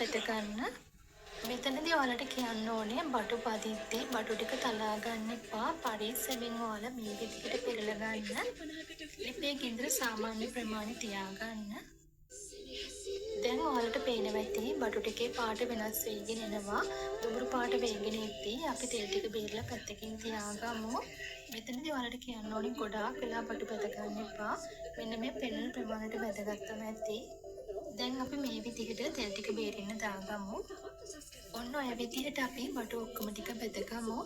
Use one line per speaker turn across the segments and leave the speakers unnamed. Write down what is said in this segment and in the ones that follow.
බෙද ගන්න. මෙතනදී ඔයාලට කියන්න ඕනේ බටු පදිද්දී බටු ටික තලා ගන්න එපා. පරිස්සමින් ඔයාලා මේ විදිහට පෙරලා ගන්න. ලිපේ ගින්දර සාමාන්‍ය ප්‍රමාණය තියාගන්න. දැන් ඔයාලට පේනවා ඇති බටු ටිකේ පාට වෙනස් වෙගෙන එනවා. දුඹුරු පාට වෙගෙන ඉද්දී අපි තෙල් ටික බේරලා පැත්තකින් තියාගමු. මෙතනදී ඔයාලට කියන්න ඕනේ ගොඩාක් වෙලා බටු බෙද ගන්න එපා. මෙන්න මේ පෙන්නන ප්‍රමාණයට බෙදගත්තම ඇති. දැන් අපි මේ විදිහට තෙල් ටික බේරෙන්න දාගමු. ඔන්න ඔය විදිහට අපි බටු ඔක්කොම ටික බෙදගමු.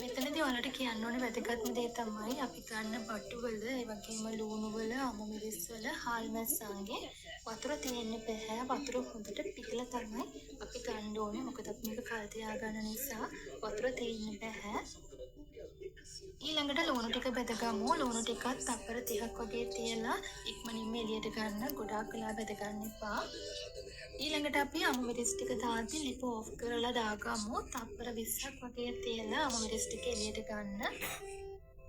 මෙතනදී ඔයාලට කියන්න ඕනේ වැදගත්ම දේ තමයි අපි ගන්න බටු වල ඒ වගේම ලුණු වල අමු මිරිස් වල හාල් මැස්සන්ගේ වතුර තියෙන්න බෑ. වතුර හොඳට පිහලා තමයි අපි ගන්න ඕනේ. මොකද අපි මේක කල් තියා ගන්න නිසා වතුර තියෙන්න බෑ. ඊළඟට ලුණු ටික බෙදගමු. ලුණු ටිකත් තප්පර 30ක් වගේ තියලා ඉක්මනින්ම එළියට ගන්න. ගොඩාක් වෙලා බෙද ගන්න එපා. ඊළඟට අපි අමු මිරිස් ටික දාද්දි ලිප ඔෆ් කරලා දාගමු. තප්පර 20ක් වගේ තියලා අමු මිරිස් ටික එළියට ගන්න.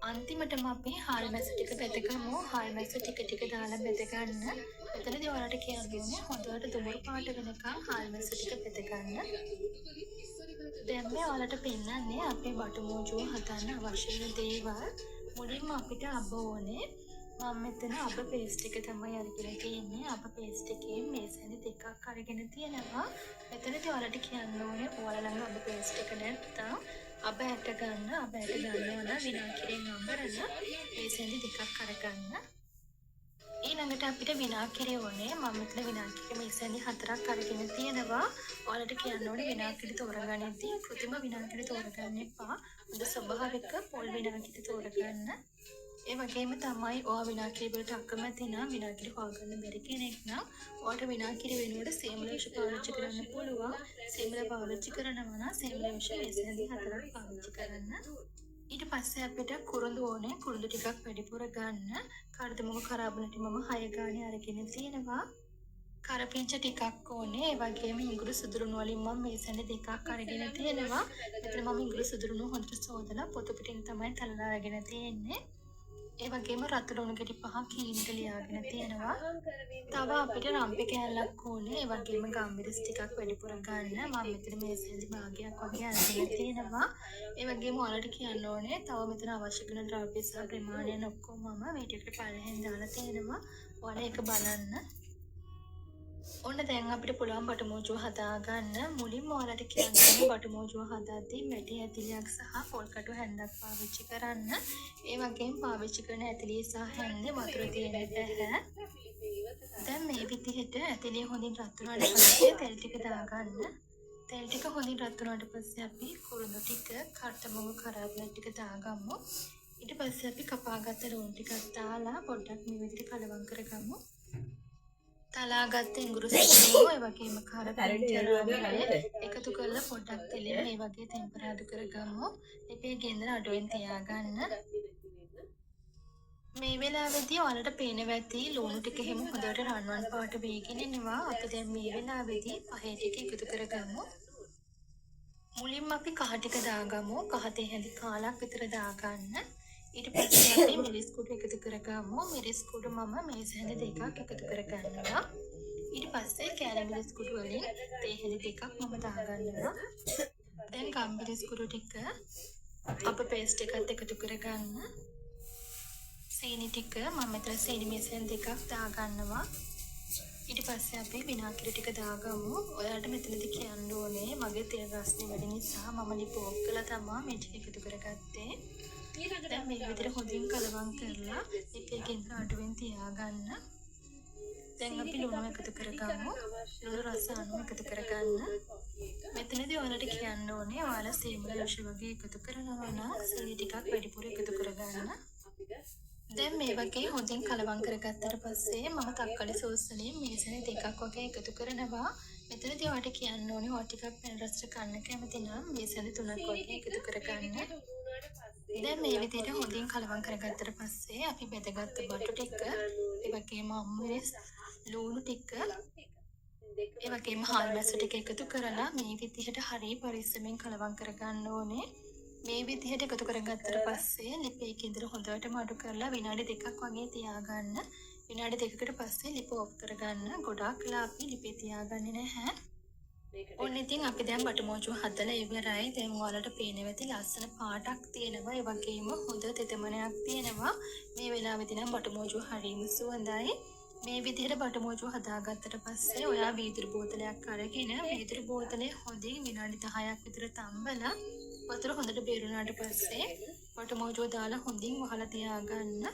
අන්තිමටම අපි හාල් මැස්ස ටික බෙදගමු. හාල් මැස්ස ටික ටික දාලා බෙද ගන්න. මෙතනදී ඔයාලට කියන්නේ හොඳට දුඹුරු පාට වෙනකන් හාල් මැස්ස ටික බෙද ගන්න. දැන් මේ ඔයාලට පෙන්නන්නේ අපේ බටු මෝජුව හදන්න අවශ්‍ය වෙන දේවල්. මුලින්ම අපිට අබ ඕනේ. මම මෙතන අබ පේස්ට් එක තමයි අරගෙන තියෙන්නේ. අබ පේස්ට් එකේ මේසෙන් දෙකක් අරගෙන තියෙනවා. මෙතනදී ඔයාලට කියන්න ඕනේ ඔයාලා ළඟ අබ පේස්ට් එක නැත්නම් අබ ඇට ගන්න. අබ ඇට ගන්නවා නම් විනාකිරෙන් අඹරන මේසෙන් දෙකක් අරගන්න. ඊළඟට අපිට විනාකිරි ඕනේ. මම මෙතන විනාකිරි මේසෙන් 4ක් අරගෙන තියෙනවා. ඔයාලට කියන්න ඕනේ විනාකිරි තෝරගන්නදී කෘත්‍රිම විනාකිරි තෝරගන්න එපා. හොඳ ස්වභාවික පොල් විනාකිරි තෝරගන්න. ඒ වගේම තමයි ඔයා විනාකිරි වලට අකමැති නම් විනාකිරි හොයාගන්න බැරි කෙනෙක් නම් ඔයාට විනාකිරි වෙනුවට සේමලේෂ පාවිච්චි කරන්න පුළුවන්. සේමල පාවිච්චි කරනවා නම් සේමලේෂ මේසෙන් 4ක් පාවිච්චි කරන්න. ඊට පස්සේ අපිට කුරුඳු ඕනේ. කුරුඳු ටිකක් වැඩිපුර ගන්න. කර්දමක කරාබනටි මම 6 ගානේ අරගෙන තියෙනවා. කරපිංච ටිකක් ඕනේ. ඒ වගේම ඉඟුරු සුදුරුණු වලින් මම මේසෙන් 2ක් අරගෙන තියෙනවා. මෙතන මම ඉඟුරු සුදුරුණු හොඳට සෝදලා පොත පිටින් තමයි තලලා අරගෙන තියෙන්නේ. ඒ වගේම රතු ලුණු ගෙඩි 5ක් හීනට ලියාගෙන තියෙනවා. තව අපිට රම්පි කෑල්ලක් ඕනේ. ඒ වගේම ගම්මිරිස් ටිකක් වැඩිපුර ගන්න. මම මෙතන මේසෙන්දි භාගයක් වගේ අරගෙන තියෙනවා. ඒ වගේම ඔයාලට කියන්න ඕනේ තව මෙතන අවශ්‍ය කරන ද්‍රව්‍ය සහ ප්‍රමාණයන් ඔක්කොම මම වීඩියෝ එකට පළවෙනියෙන් දාලා තියෙනවා. ඔයාලා ඒක බලන්න. ඔන්න දැන් අපිට පුළුවන් බටු මෝජුව හදාගන්න. මුලින්ම ඔයාලට කියන්නේ බටු මෝජුව හදාද්දී මැටි ඇතිලියක් සහ පොල්කටු හැන්දක් පාවිච්චි කරන්න. ඒ වගේම පාවිච්චි කරන ඇතිලිය සහ හැන්දේ වතුර තියෙන්න බෑ. දැන් මේ විදිහට ඇතිලිය හොඳින් රත් වුණාට පස්සේ තෙල් ටික දාගන්න. තෙල් ටික හොඳින් රත් වුණාට පස්සේ අපි කුරුඳු ටික, කර්තමක කරාබන ටික දාගමු. ඊට පස්සේ අපි කපාගත්ත ලුණු ටිකක් දාලා පොඩ්ඩක් මේ විදිහට කලවම් කරගමු. තලාගත්ත ඉඟුරු සුදුරුණු ඒ වගේම කාරපිංච එකතු කරලා පොඩ්ඩක් තෙලෙන් මේ වගේ ටෙම්පරාදු කරගමු. ලිපේ ගෙන්දර අඩුවෙන් තියාගන්න. මේ වෙලාවේදී ඔයාලට පේනවා ඇති ලුණු ටික හැම හොඳට රන්වන් පාට වෙගෙන එනවා. අපි දැන් මේ වෙලාවේදී පහේ ටික එකතු කරගමු. මුලින්ම අපි කහ ටික දාගමු. කහ තේ හැඳි කාලක් විතර දාගන්න. ඊට පස්සේ අපි මිරිස් කුඩු එකතු කරගමු. මිරිස් කුඩු මම මේස හැඳි දෙකක් එකතු කරගන්නවා. ඊට පස්සේ කෑලි මිරිස් කුඩු වලින් තේ හැඳි දෙකක් මම දාගන්නවා. දැන් ගම් මිරිස් කුඩු ටික අප පේස්ට් එකත් එකතු කරගන්න. සීනි ටික මම මෙතන සීනි මේස හැඳි දෙකක් දාගන්නවා. ඊට පස්සේ අපි විනාගිරි ටික දාගමු. ඔයාලට මෙතනදී කියන්න ඕනේ මගේ තෙල් රස්නේ වැඩි නිසා මම ලිප ඔෆ් කළා තමයි මේ ටික එකතු කරගත්තේ. දැන් මේ විදිහට හොඳින් කලවම් කරලා ලිපේ ගෙන්දර අඩුවෙන් තියාගන්න. දැන් අපි ලුණු එකතු කරගමු. ලුණු රස අණු එකතු කරගන්න. මෙතනදී ඔයාලට කියන්න ඕනේ ඔයාලා සේමලේෂ වගේ එකතු කරනවා නම් සීනි ටිකක් වැඩිපුර එකතු කරගන්න. දැන් මේ වගේ හොඳින් කලවම් කරගත්තට පස්සේ මම තක්කාලි සෝස් වලින් මේසෙන් දෙකක් වගේ එකතු කරනවා. මෙතනදී ඔයාලට කියන්න ඕනේ ඔය ටිකක් පැන රසට කන්න කැමති නම් මේසෙන් 3ක් වගේ එකතු කරගන්න. දැන් මේ විදිහට හොඳින් කලවම් කරගත්තට පස්සේ අපි බෙදගත්ත බටු ටික, ඒ වගේම අම්මිරිස්, ලුණු ටික, ඒ වගේම හාල් මැස්ස ටික එකතු කරලා මේ විදිහට හරිය පරිස්සමෙන් කලවම් කරගන්න ඕනේ. මේ විදිහට එකතු කරගත්තට පස්සේ ලිපේ ගෙදර හොඳටම අඩු කරලා විනාඩි 2ක් වගේ තියාගන්න. විනාඩි 2කට පස්සේ ලිප ඕෆ් කරගන්න. ගොඩාක් වෙලා අපි ලිපේ තියාගන්නේ නැහැ. ඔන්න ඉතින් අපි දැන් බටුමෝචුව හදලා ඉවරයි. දැන් ඔයාලට පේනවා ඇති ලස්සන පාටක් තියෙනවා. ඒ වගේම හොඳ තෙතමනයක් තියෙනවා. මේ වෙලාවේදී නම් බටුමෝචුව හරිම සුවඳයි. මේ විදිහට බටුමෝචුව හදාගත්තට පස්සේ ඔයා වීදුරු බෝතලයක් අරගෙන වීදුරු බෝතලේ හොඳින් විනාඩි 10ක් විතර තම්බලා වතුර හොඳට බේරුණාට පස්සේ බටුමෝචුව දාලා හොඳින් වහලා තියාගන්න.